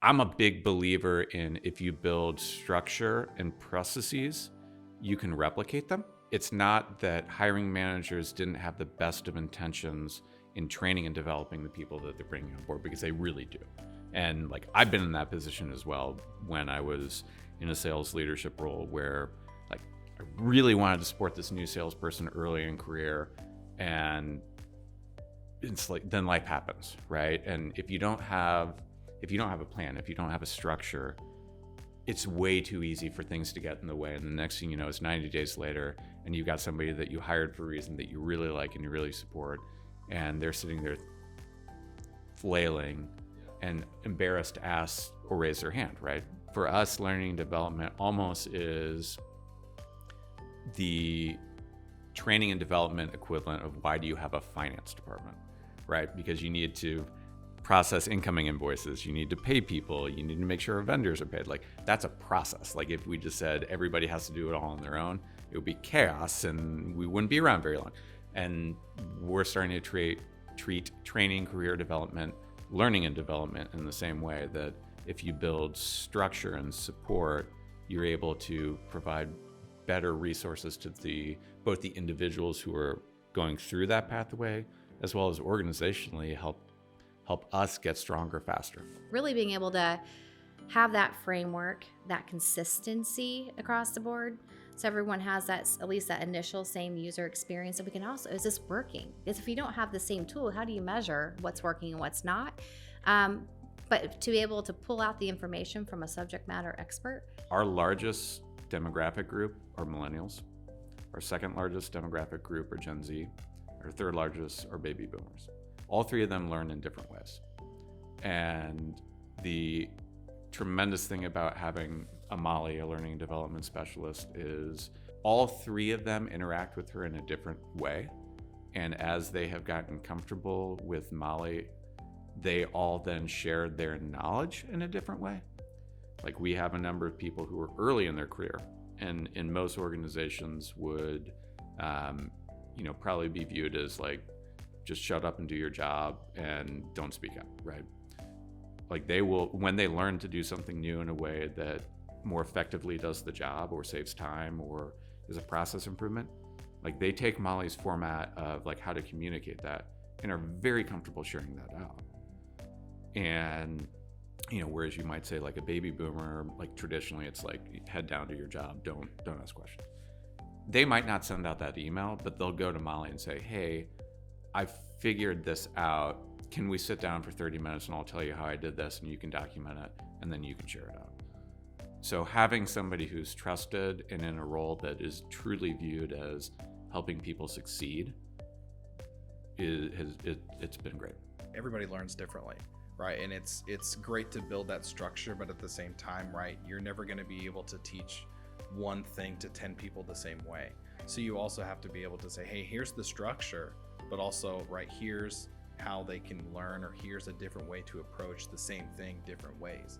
I'm a big believer in if you build structure and processes, you can replicate them. It's not that hiring managers didn't have the best of intentions in training and developing the people that they're bringing on board, because they really do. And like I've been in that position as well when I was in a sales leadership role where like I really wanted to support this new salesperson early in career, and it's like then life happens, right? And if you don't have a plan, if you don't have a structure, it's way too easy for things to get in the way. And the next thing you know, it's 90 days later, and you've got somebody that you hired for a reason that you really like and you really support, and they're sitting there flailing and embarrassed to ask or raise their hand, right? For us, learning and development almost is the training and development equivalent of why do you have a finance department, right? Because you need to process incoming invoices, you need to pay people, you need to make sure our vendors are paid. Like that's a process. Like if we just said everybody has to do it all on their own, it would be chaos and we wouldn't be around very long. And we're starting to treat training, career development, learning and development in the same way, that if you build structure and support, you're able to provide better resources to both the individuals who are going through that pathway, as well as organizationally help us get stronger faster. Really being able to have that framework, that consistency across the board, so everyone has that, at least that initial same user experience. And we can also, is this working? Because if you don't have the same tool, how do you measure what's working and what's not? But to be able to pull out the information from a subject matter expert. Our largest demographic group are millennials. Our second largest demographic group are Gen Z. Our third largest are baby boomers. All three of them learn in different ways. And the tremendous thing about having a Molly, a learning and development specialist, is all three of them interact with her in a different way. And as they have gotten comfortable with Molly, they all then share their knowledge in a different way. Like we have a number of people who are early in their career and in most organizations would, probably be viewed as like, just shut up and do your job and don't speak up, right? Like they will, when they learn to do something new in a way that more effectively does the job or saves time or is a process improvement, like they take Molly's format of like how to communicate that and are very comfortable sharing that out. And, whereas you might say like a baby boomer, like traditionally it's like head down to your job, don't ask questions. They might not send out that email, but they'll go to Molly and say, hey, I figured this out. Can we sit down for 30 minutes and I'll tell you how I did this and you can document it and then you can share it out. So having somebody who's trusted and in a role that is truly viewed as helping people succeed it's been great. Everybody learns differently, right? And it's great to build that structure, but at the same time, right, you're never going to be able to teach one thing to 10 people the same way. So you also have to be able to say, hey, here's the structure, but also, right, here's how they can learn, or here's a different way to approach the same thing different ways.